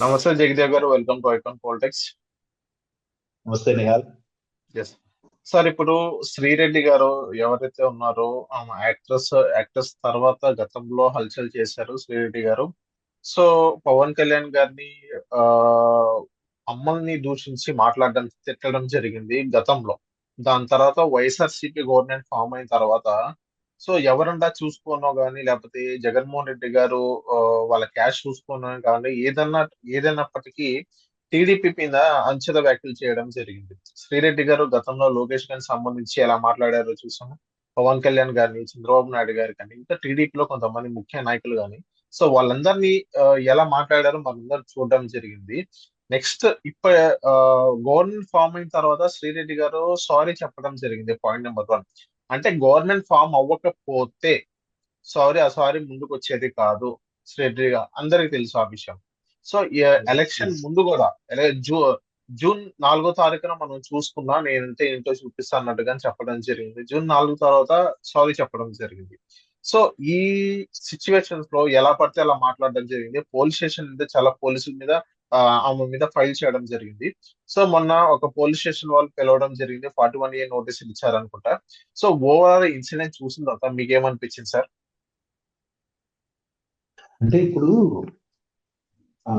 నమస్తే జగదేవ్ గారు, welcome to icon politics. నమస్తే నిహాల్. ఎస్ సార్, ఇప్పుడు శ్రీరెడ్డి గారు ఎవరైతే ఉన్నారో ఆమె యాక్ట్రెస్ తర్వాత గతంలో హల్చల్ చేశారు శ్రీరెడ్డి గారు. సో పవన్ కళ్యాణ్ గారిని ఆ అమ్మల్ని దూషించి మాట్లాడడం తిట్టడం జరిగింది గతంలో. దాని తర్వాత వైఎస్ఆర్సీపీ గవర్నమెంట్ ఫామ్ అయిన తర్వాత సో ఎవరన్నా చూసుకోనో కానీ లేకపోతే జగన్మోహన్ రెడ్డి గారు వాళ్ళ క్యాష్ చూసుకోనో కానీ ఏదైనప్పటికీ టీడీపీ మీద అంచెల వ్యాఖ్యలు చేయడం జరిగింది. శ్రీరెడ్డి గారు గతంలో లోకేష్ గారికి సంబంధించి ఎలా మాట్లాడారో చూసాము. పవన్ కళ్యాణ్ గారిని, చంద్రబాబు నాయుడు గారి కానీ ఇంకా టీడీపీలో కొంతమంది ముఖ్య నాయకులు కానీ సో వాళ్ళందరినీ ఎలా మాట్లాడారో మనందరం చూడడం జరిగింది. నెక్స్ట్ గవర్నమెంట్ ఫామ్ అయిన తర్వాత శ్రీరెడ్డి గారు సారీ చెప్పడం జరిగింది. పాయింట్ నెంబర్ 1, అంటే గవర్నమెంట్ ఫామ్ అవ్వకపోతే ఆ సారీ ముందుకు వచ్చేది కాదు. శ్రీరెడ్డి గారు అందరికి తెలుసు ఆ విషయం. So elections. ముందు కూడా జూన్ 4వ తారీఖున మనం చూసుకున్నా నేనంటే ఏంటో చూపిస్తా అన్నట్టుగా చెప్పడం జరిగింది. జూన్ 4 తర్వాత సారీ చెప్పడం జరిగింది. సో ఈ సిచ్యువేషన్స్ లో ఎలా పడితే అలా మాట్లాడడం జరిగింది. పోలీస్ స్టేషన్ మీద చాలా పోలీసుల మీద ఆమె మీద ఫైల్ చేయడం జరిగింది. సో మొన్న ఒక పోలీస్ స్టేషన్ వాళ్ళు పిలవడం జరిగింది. 41A నోటీసులు ఇచ్చారనుకుంటా. సో ఓవరాల్ ఇన్సిడెంట్ చూసిన తర్వాత మీకు ఏమనిపించింది సార్? అంటే ఇప్పుడు ఆ,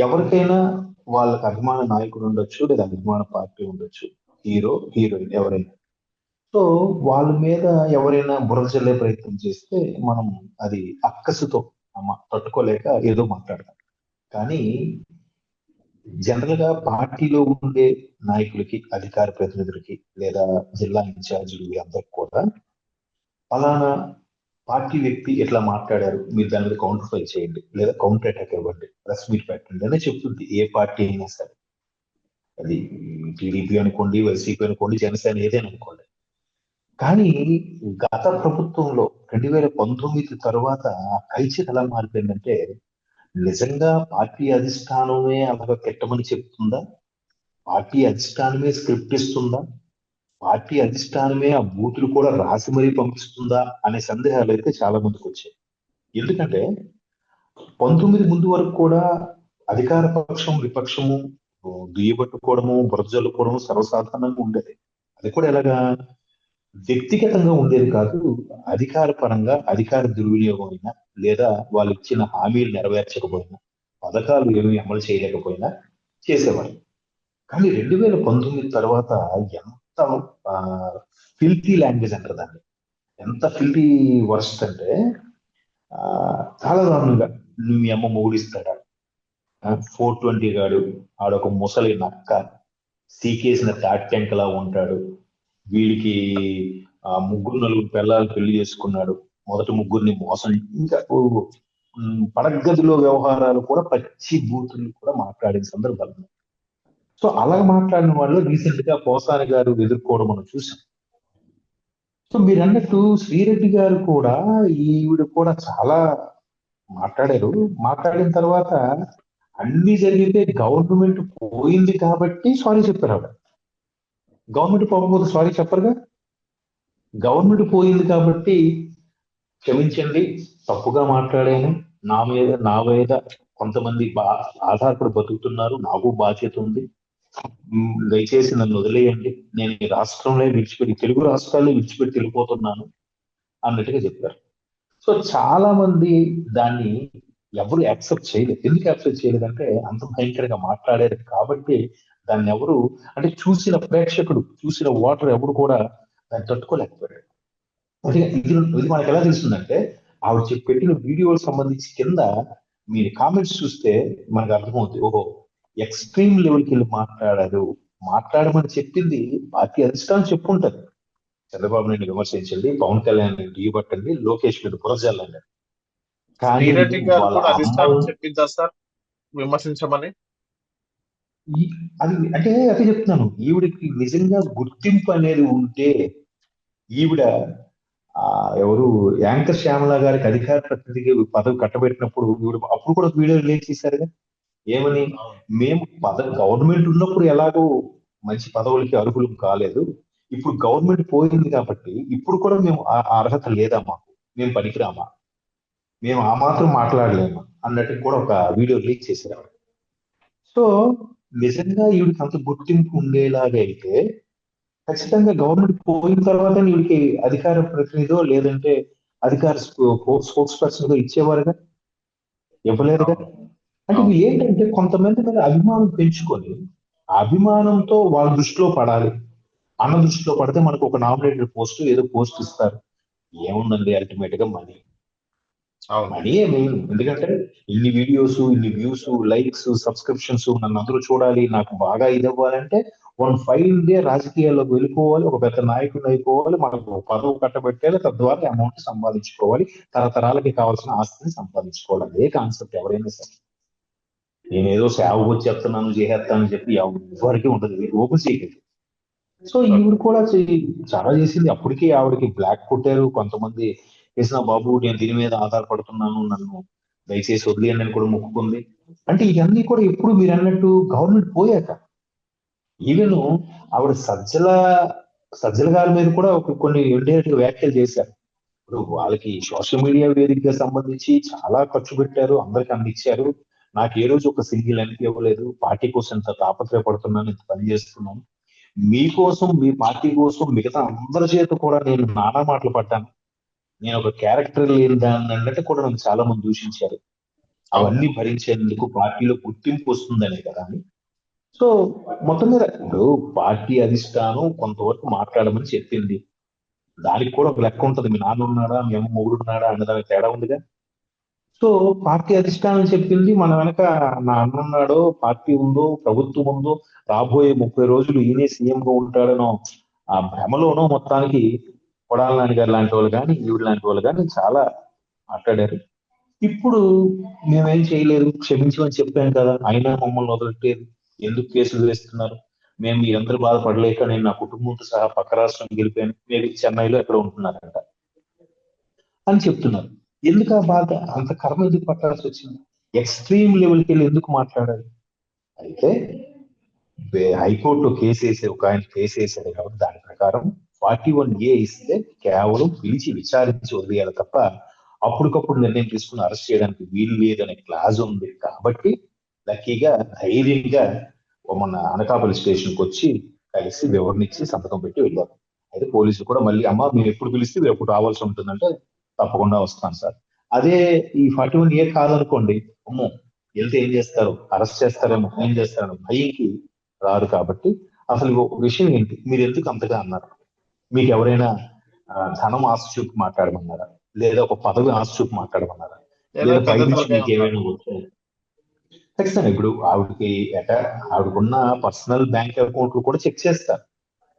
ఎవరికైనా వాళ్ళకి అభిమాన నాయకుడు ఉండొచ్చు, లేదా అభిమాన పార్టీ ఉండొచ్చు, హీరో హీరోయిన్ ఎవరైనా. సో వాళ్ళ మీద ఎవరైనా బురద జల్లే ప్రయత్నం చేస్తే మనం అది అక్కసుతో తట్టుకోలేక ఏదో మాట్లాడతాం. కానీ జనరల్ గా పార్టీలో ఉండే నాయకులకి, అధికార ప్రతినిధులకి, లేదా జిల్లా ఇన్ఛార్జీలు అందరికి కూడా ఫలానా పార్టీ వ్యక్తి ఎట్లా మాట్లాడారు, మీరు దాని మీద కౌంటర్ ఫైల్ చేయండి, లేదా కౌంటర్ అటాక్ ఇవ్వండి, ప్రెస్ మీట్ పెట్టండి అని చెప్తుంది ఏ పార్టీ అయినా సరే. అది టీడీపీ అనుకోండి, వైసీపీ అనుకోండి, జనసేన ఏదైనా అనుకోండి. కానీ గత ప్రభుత్వంలో 2019 తర్వాత కల్చర్ ఎలా మారిపోయిందంటే, నిజంగా పార్టీ అధిష్టానమే అలాగ పెట్టమని చెప్తుందా, పార్టీ అధిష్టానమే స్క్రిప్ట్ ఇస్తుందా, పార్టీ అధిష్టానమే ఆ బూతులు కూడా రాసి మరీ పంపిస్తుందా అనే సందేహాలు అయితే చాలా మందికి వచ్చాయి. ఎందుకంటే 19 ముందు వరకు కూడా అధికార పక్షం విపక్షము దుయ్యబట్టుకోవడము, బురదజల్లుకోవడము సర్వసాధారణంగా ఉండేది. అది కూడా ఎలాగా వ్యక్తిగతంగా ఉండేది కాదు. అధికార పరంగా అధికార దుర్వినియోగం అయినా, లేదా వాళ్ళు ఇచ్చిన హామీలు నెరవేర్చకపోయినా, పథకాలు ఏమీ అమలు చేయలేకపోయినా చేసేవాళ్ళు. కానీ 2019 తర్వాత ఎంత ఫిల్తీ లాంగ్వేజ్ అంటారు దాన్ని, ఎంత ఫిల్తీ వర్స్ట్ అంటే ఆ, చాలా దారుణంగా మీ అమ్మ మూడిస్తాడా, 420 గాడు, ఆడొక ముసలి నక్క, సీకేసిన తాటి టెంకలా ఉంటాడు, వీడికి ముగ్గురు నలుగురు పిల్లలు పెళ్లి చేసుకున్నాడు, మొదటి ముగ్గురిని మోసం, ఇంకా పడగదిలో వ్యవహారాలు కూడా పచ్చి బూతులు కూడా మాట్లాడిన సందర్భాలు ఉన్నాయి. సో అలా మాట్లాడిన వాళ్ళు రీసెంట్ గా పోసాని గారు ఎదుర్కోవడం మనం చూసాం. సో మీరు అన్నట్టు శ్రీరెడ్డి గారు కూడా, ఈవిడ కూడా చాలా మాట్లాడారు. మాట్లాడిన తర్వాత అన్ని జరిగితే గవర్నమెంట్ పోయింది కాబట్టి సారీ చెప్పారు ఆవిడ. గవర్నమెంట్ పోకపోతే సారీ చెప్పరుగా. గవర్నమెంట్ పోయింది కాబట్టి క్షమించండి, తప్పుగా మాట్లాడాను, నా మీద కొంతమంది ఆధారపడి బతుకుతున్నారు, నాకు బాధ్యత ఉంది, దయచేసి నన్ను వదిలేయండి, నేను ఈ రాష్ట్రంలో విడిచిపెట్టి, తెలుగు రాష్ట్రాల్లో విడిచిపెట్టి వెళ్ళిపోతున్నాను అన్నట్టుగా చెప్పారు. సో చాలా మంది దాన్ని ఎవరు యాక్సెప్ట్ చేయలేదు. ఎందుకు యాక్సెప్ట్ చేయలేదంటే అంత భయంకరంగా మాట్లాడారు కాబట్టి. దాన్ని ఎవరు, అంటే చూసిన ప్రేక్షకుడు, చూసిన ఓటర్ ఎవరు కూడా దాన్ని తట్టుకోలేకపోయాడు. అంటే ఇది మనకు ఎలా తెలుస్తుందంటే, ఆవిడ పెట్టిన వీడియోలకు సంబంధించి కింద మీరు కామెంట్స్ చూస్తే మనకు అర్థమవుతుంది. ఓహో, ఎక్స్ట్రీమ్ లెవెల్కి వెళ్ళి మాట్లాడారు. మాట్లాడమని చెప్పింది పార్టీ అధిష్టానం చెప్పుంటది. చంద్రబాబు నాయుడు విమర్శించండి, పవన్ కళ్యాణ్ ఢీబట్టండి, లోకేష్ మీద బురజల్లండి. కానీ శ్రీరెడ్డి గారు వాళ్ళ కూడా అమ్మ అధిష్టానం చెప్పిందా సార్ విమర్శించమని? అది అంటే అదే చెప్తున్నాను, ఈవిడకి నిజంగా గుర్తింపు అనేది ఉంటే, ఈవిడ ఆ ఎవరు యాంకర్ శ్యామల గారికి అధికార ప్రతినిధికి పదవి కట్టబెట్టినప్పుడు ఈవిడ అప్పుడు కూడా వీడియో రిలీజ్ చేశారుగా. ఏమని, మేము గవర్నమెంట్ ఉన్నప్పుడు ఎలాగో మంచి పదవులకి అర్హులం కాలేదు, ఇప్పుడు గవర్నమెంట్ పోయింది కాబట్టి ఇప్పుడు కూడా మేము ఆ అర్హత లేదా మాకు, మేము పనికిరామా, మేము ఆ మాత్రం మాట్లాడలేము అన్నట్టు కూడా ఒక వీడియో రిలీజ్ చేశారు ఆవిడ. సో నిజంగా ఈవిడికి అంత గుర్తింపు ఉండేలాగా అయితే ఖచ్చితంగా గవర్నమెంట్ పోయిన తర్వాత వీళ్ళకి అధికార ప్రతినిధో లేదంటే అధికార స్పోక్స్ పర్సన్ గా ఇచ్చేవారుగా, ఇవ్వలేరుగా. అవును. అంటే అవును. వీళ్ళు ఏంటంటే కొంతమంది మీద అభిమానం పెంచుకొని ఆ అభిమానంతో వాళ్ళ దృష్టిలో పడాలి అన్న దృష్టిలో పడితే మనకు ఒక నామినేటెడ్ పోస్ట్ ఏదో పోస్ట్ ఇస్తారు. ఏముందండి అల్టిమేట్ గా మనీ. అవును. మనీయే మెయిన్. ఎందుకంటే ఇన్ని వీడియోస్, ఇన్ని వ్యూస్, లైక్స్, సబ్స్క్రిప్షన్స్, నన్ను అందరూ చూడాలి, నాకు బాగా ఇది అవ్వాలంటే వన్ ఫైవ్ డే రాజకీయాల్లోకి వెళ్ళిపోవాలి, ఒక పెద్ద నాయకుడు అయిపోవాలి, మనకు పదవి కట్టబెట్టాలి, తద్వారా అమౌంట్ సంపాదించుకోవాలి, తరతరాలకి కావాల్సిన ఆస్తిని సంపాదించుకోవాలి. అదే కాన్సెప్ట్ ఎవరైనా సరే. నేనేదో సేవకు వచ్చి చెప్తున్నాను చేసేస్తానని చెప్పి ఎవరికి ఉండదు, ఓపెన్ సీక్రెట్. సో ఈవిడ ఓకే. కూడా చాలా చేసింది. అప్పటికే ఆవిడకి బ్లాక్ కొట్టారు కొంతమంది. చేసిన బాబు నేను దీని మీద ఆధారపడుతున్నాను, నన్ను దయచేసి వదిలేయండి అని కూడా మొక్కుకుంది. అంటే ఇవన్నీ కూడా ఎప్పుడు మీరు అన్నట్టు గవర్నమెంట్ పోయాక. ఈవెన్ ఆవిడ సజ్జల గారి మీద కూడా కొన్ని ఇండైరెక్ట్ వ్యాఖ్యలు చేశారు. ఇప్పుడు వాళ్ళకి సోషల్ మీడియా వేదికగా సంబంధించి చాలా ఖర్చు పెట్టారు, అందరికి అందించారు. నాకు ఏ రోజు ఒక సింగిల్ ఎంపీ ఇవ్వలేదు, పార్టీ కోసం ఇంత తాపత్రయపడుతున్నాను, ఇంత పని చేస్తున్నాను, మీకోసం మీ పార్టీ కోసం మిగతా అందరి చేత కూడా నేను నానా మాటలు పడ్డాను, నేను ఒక క్యారెక్టర్ లేని దాన్ని అన్నట్టు కూడా నన్ను చాలా మంది దూషించారు. అవును. అవన్నీ భరించేందుకు పార్టీలో గుర్తింపు వస్తుందనే కదా అని. సో మొత్తం మీద ఇప్పుడు పార్టీ అధిష్టానం కొంతవరకు మాట్లాడమని చెప్పింది. దానికి కూడా ఒక లెక్క ఉంటది. మీ నాన్న ఉన్నాడా, మీ అమ్మ మొగుడు ఉన్నాడా అన్న దానికి తేడా ఉందిగా. సో పార్టీ అధిష్టానం చెప్పింది, మన వెనక నా అన్న ఉన్నాడో, పార్టీ ఉందో, ప్రభుత్వం ఉందో, రాబోయే 30 రోజులు ఈయనే సీఎం గా ఉంటాడనో ఆ భ్రమలోనో మొత్తానికి కొడాల నాని గారు లాంటి వాళ్ళు కానీ ఈవిడ లాంటి వాళ్ళు కానీ చాలా మాట్లాడారు. ఇప్పుడు మేమేం చేయలేదు, క్షమించమని చెప్పాం కదా, అయినా మమ్మల్ని వదలట్లేదు, ఎందుకు కేసులు వేస్తున్నారు, మేము మీరందరూ బాధపడలేక నేను నా కుటుంబంతో సహా పక్క రాష్ట్రం గెలిపాను, మీరు చెన్నైలో ఎక్కడ ఉంటున్నారంట అని చెప్తున్నారు. ఎందుకు ఆ బాధ, అంత కర్మ ఎందుకు పట్టాల్సి వచ్చింది, ఎక్స్ట్రీమ్ లెవెల్కి వెళ్ళి ఎందుకు మాట్లాడాలి. అయితే హైకోర్టులో కేసు వేసే ఒక ఆయన కేసు వేసాడు కాబట్టి దాని ప్రకారం 41A ఇస్తే కేవలం పిలిచి విచారించి వదిలేయాలి తప్ప అప్పటికప్పుడు నిర్ణయం తీసుకుని అరెస్ట్ చేయడానికి వీలు లేదనే క్లాజ్ ఉంది కాబట్టి లక్కీగా ధైర్యంగా మన అనకాపల్లి స్టేషన్ కి వచ్చి కలిసి వివరణ ఇచ్చి సంతకం పెట్టి వెళ్ళారు. అయితే పోలీసులు కూడా మళ్ళీ అమ్మా మీరు ఎప్పుడు పిలిస్తే మీరు ఎప్పుడు రావాల్సి ఉంటుందంటే తప్పకుండా వస్తాను సార్. అదే ఈ 41A కాదనుకోండి, అమ్మో వెళ్తే ఏం చేస్తారు, అరెస్ట్ చేస్తారేమో, ఏం చేస్తారో భయంకి రారు. కాబట్టి అసలు ఒక విషయం ఏంటి, మీరు ఎందుకు అంతగా అన్నారు, మీకు ఎవరైనా ధనం ఆశ చూపి మాట్లాడమన్నారా, లేదా ఒక పదవి ఆశ చూపి మాట్లాడమన్నారా, ఏదో లేదా పెద్ద పైనుంచి తలకాయ మీకు ఉన్నారు. ఏమైనా వచ్చాయి. ఖచ్చితంగా ఇప్పుడు ఆవిడకి ఆవిడకున్న పర్సనల్ బ్యాంక్ అకౌంట్లు కూడా చెక్ చేస్తారు.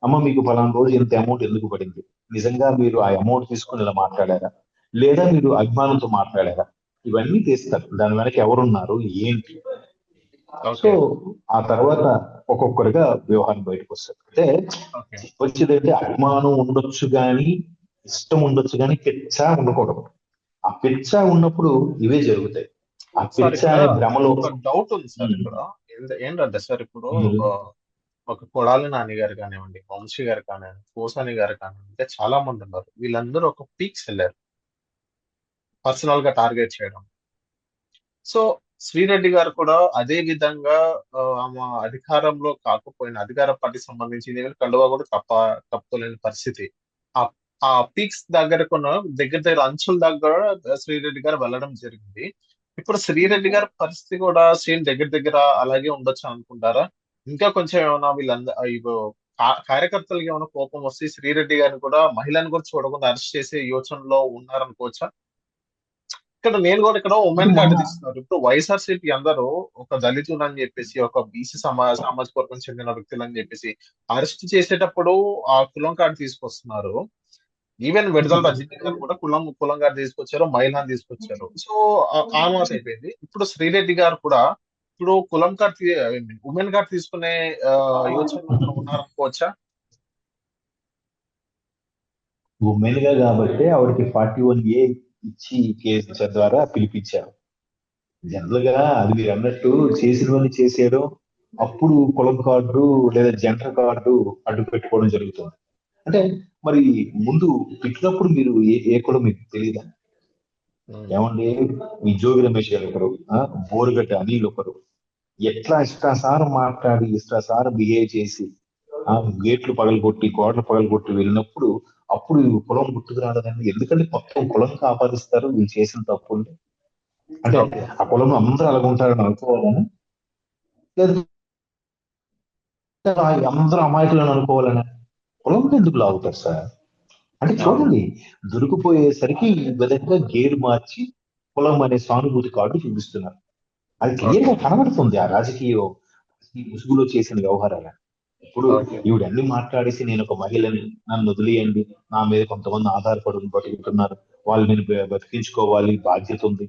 అమ్మ మీకు ఫలానా రోజు ఇంత అమౌంట్ ఎందుకు పడింది, నిజంగా మీరు ఆ అమౌంట్ తీసుకుని ఇలా మాట్లాడారా, లేదా మీరు అభిమానంతో మాట్లాడారా, ఇవన్నీ తీస్తారు. దాని వెనక ఎవరున్నారు ఏంటి. So okay. ఆ తర్వాత ఒక్కొక్కరుగా వ్యవహారం బయటకు వస్తారు. అంటే ఓకే. వచ్చేదంటే అభిమానం ఉండొచ్చు గాని, ఇష్టం ఉండొచ్చు గాని పెచ్చ ఉండకూడదు. ఆ పెచ్చ ఉన్నప్పుడు ఇవే జరుగుతాయి. ఆ సార్ పెచ్చ ఇక్కడ అనే భ్రమలో ఒక డౌట్ ఉంది సార్ ఉమ్, ఇక్కడ. ఏంటంటే సార్ ఇప్పుడు ఉమ్, ఒక కొడాలి నాని గారు కానివ్వండి, వంశీ గారు కానివ్వండి, పోసాని గారు కానివ్వండి, ఇంకా చాలా మంది ఉన్నారు. వీళ్ళందరూ ఒక పీక్స్ వెళ్ళారు పర్సనల్ గా టార్గెట్ చేయడం. సో శ్రీరెడ్డి గారు కూడా అదే విధంగా ఆమె అధికారంలో కాకపోయినా అధికార పార్టీకి సంబంధించి కండువా కూడా తప్పలేని పరిస్థితి. ఆ ఆ పీక్స్ దగ్గర కొన్న దగ్గర దగ్గర అంచుల దగ్గర శ్రీరెడ్డి గారు వెళ్ళడం జరిగింది. ఇప్పుడు శ్రీరెడ్డి గారి పరిస్థితి కూడా సేమ్ దగ్గర దగ్గర అలాగే ఉండొచ్చు అనుకుంటారా? ఇంకా కొంచెం ఏమైనా ఇగో కార్యకర్తలకి ఏమైనా కోపం వస్తే శ్రీరెడ్డి గారిని కూడా మహిళను కూడా చూడకుండా అరెస్ట్ చేసే యోచనలో ఉన్నారనుకోవచ్చా? ఇక్కడ నేను కూడా ఇక్కడ అంటే ఉమెన్ మొన్న కార్డు తీస్తున్నారు. ఇప్పుడు వైఎస్ఆర్సీపీ అందరూ ఒక దళితులు అని చెప్పేసి, ఒక బీసీ సామాజిక వర్గం చెందిన వ్యక్తులు అని చెప్పేసి అరెస్ట్ చేసేటప్పుడు ఆ కులం కార్డు తీసుకొస్తున్నారు. ఈవెన్ విడుదల రజనీ గారు కూడా కులం కులం కార్డు తీసుకొచ్చారు, మహిళని తీసుకొచ్చారు. సో ఆ మాట అయిపోయింది. ఇప్పుడు శ్రీరెడ్డి గారు కూడా ఇప్పుడు కులం కార్డు ఉమెన్ కార్డు తీసుకునే ఆ, యోచనలో ఏమైనా ఉన్నారనుకోవచ్చా? ఉమెన్ గా కాబట్టి ఆవిడకి 41A ఇచ్చి కేసు ద్వారా పిలిపించారు. జనరల్ గా అది మీరు అన్నట్టు చేసినవన్నీ చేసేయడం, అప్పుడు కులం కార్డు లేదా జెండర్ కార్డు అడ్డు పెట్టుకోవడం జరుగుతుంది. అంటే మరి ముందు పెట్టినప్పుడు మీరు ఏ కులం మీకు తెలియదా. ఉమ్. ఏమండి, ఈ జోగి రమేష్ గారు ఒకరు, బోరుగడ్డ అనిల్ ఒకరు, ఎట్లా ఇష్టాసారం మాట్లాడి ఇష్టాసారం బిహేవ్ చేసి ఆ గేట్లు పగలగొట్టి గోడలు పగలగొట్టి వెళ్ళినప్పుడు అప్పుడు ఈ కులం గుర్తుకు రాలేదండి. ఎందుకంటే మొత్తం కులం ఆపాదిస్తారు వీళ్ళు చేసిన తప్పుల్ని. అంటే ఓకే. ఆ కులంలో అందరూ అలాగ ఉంటారని అనుకోవాలని, లేదా అందరూ అమాయకులను అనుకోవాలని కులం ఎందుకు లాగుతారు సార్? అంటే అవును. చూడండి, దొరికిపోయేసరికి ఈ విధంగా గేరు మార్చి కులం అనే సానుభూతి కార్డు చూపిస్తున్నారు. అది క్లియర్ ఓకే. గా కనబడుతుంది ఆ రాజకీయ ఈ ముసుగులో చేసిన వ్యవహారాలు. ఇప్పుడు ఓకే. ఈవిడ అన్ని మాట్లాడేసి నేను ఒక మహిళని, నన్ను వదిలేయండి, నా మీద కొంతమంది ఆధారపడి బతుకుతున్నారు, వాళ్ళు నేను బతికించుకోవాలి, బాధ్యత ఉంది,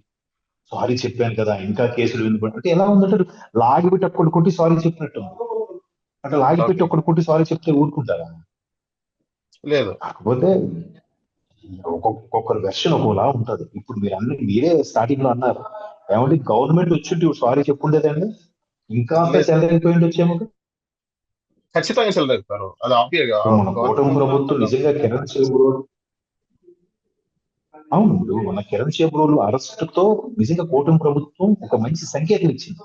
సారీ చెప్పాను కదా ఇంకా కేసులు వినపడి అంటే ఎలా ఉందంటే లాగిపెట్టి ఒక్కడు కొట్టి సారీ చెప్పినట్టు ఉంది. అంటే లాగిపెట్టి ఓకే. ఒక్కడు కొట్టి సారీ చెప్తే ఊరుకుంటారా? లేదు. కాకపోతే ఒక్కొక్కరి వెర్షన్ ఒక్కోలా ఉంటది. ఇప్పుడు మీరే స్టార్టింగ్ లో అన్నారు ఏమంటే గవర్నమెంట్ వచ్చి సారీ చెప్పుండేదండి ఇంకా లేదు. చెల్లరైపోయి వచ్చేమో. ఖచ్చితంగా చెల్లెలుతారు. అది ఆబ్వియస్‌గా ఇప్పుడు మన కూటమి గవర్నమెంట్ ప్రభుత్వం ఉన్నంత నిజంగా కిరణ్ చేబ్రోలు, అవును ఇప్పుడు మన కిరణ్ చేబ్రోలు అరెస్ట్ తో నిజంగా కూటమి ప్రభుత్వం ఒక మంచి సంకేతం ఇచ్చింది.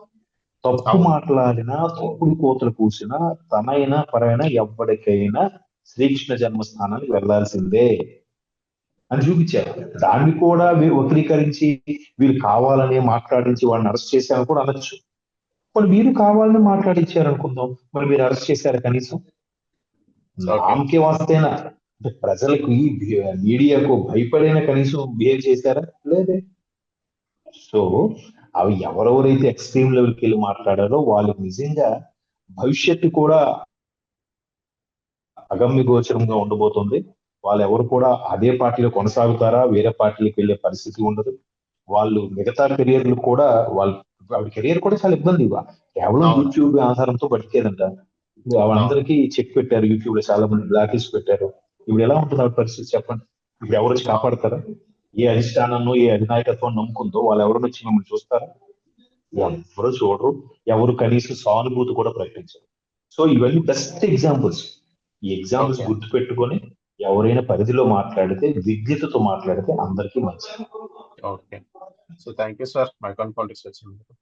తప్పు అవును. మాట్లాడినా తప్పుడు కోతలు కూసినా తనైనా పరైనా ఎవ్వడికైనా శ్రీకృష్ణ జన్మస్థానానికి వెళ్లాల్సిందే అని చూపించారు. దాన్ని కూడా వక్రీకరించి వీళ్ళు కావాలని మాట్లాడించి వాడిని అరెస్ట్ చేశారని కూడా అనొచ్చు. మరి మీరు కావాలని మాట్లాడించారు అనుకుందాం, మరి మీరు అరెస్ట్ చేశారు కనీసం ఓకే. నామకే వాస్తేనా? అంటే ప్రజలకు మీడియాకు భయపడైనా కనీసం బిహేవ్ చేశారా? లేదే. సో అవి ఎవరెవరైతే ఎక్స్ట్రీమ్ లెవెల్కి వెళ్ళి మాట్లాడారో వాళ్ళకి నిజంగా భవిష్యత్తు కూడా అగమ్య గోచరంగా ఉండబోతుంది. వాళ్ళు ఎవరు కూడా అదే పార్టీలో కొనసాగుతారా, వేరే పార్టీలకు వెళ్ళే పరిస్థితి ఉండదు. వాళ్ళు మిగతా కెరియర్లు కూడా ఆవిడ కెరియర్ కూడా చాలా ఇబ్బంది కేవలం అవును. యూట్యూబ్ ఆధారంతో బతికేదంట. ఇప్పుడు అవును. వాళ్ళందరికీ చెక్ పెట్టారు, యూట్యూబ్ లో చాలా మంది బ్లాక్ లిస్ట్ పెట్టారు. ఇప్పుడు ఎలా ఉంటుంది ఆవిడ పరిస్థితి చెప్పండి? ఇప్పుడు ఎవరు వచ్చి అవును. కాపాడతారా? ఏ అధిష్టానాన్ని ఏ అధినాయకత్వం నమ్ముకుందో వాళ్ళు ఎవరు వచ్చి మిమ్మల్ని చూస్తారా? ఎవరు చూడరు. ఎవరు కనీసం సానుభూతి కూడా ప్రకటించరు. సో ఇవన్నీ బెస్ట్ ఎగ్జాంపుల్స్. ఈ ఎగ్జాంపుల్స్ ఓకే. గుర్తు పెట్టుకొని ఎవరైనా పరిధిలో మాట్లాడితే విజ్ఞతతో మాట్లాడితే అందరికీ మంచిది. Okay. So thank you sir. మైకాన్ పాలిటిక్స్ వచ్చినందుకు.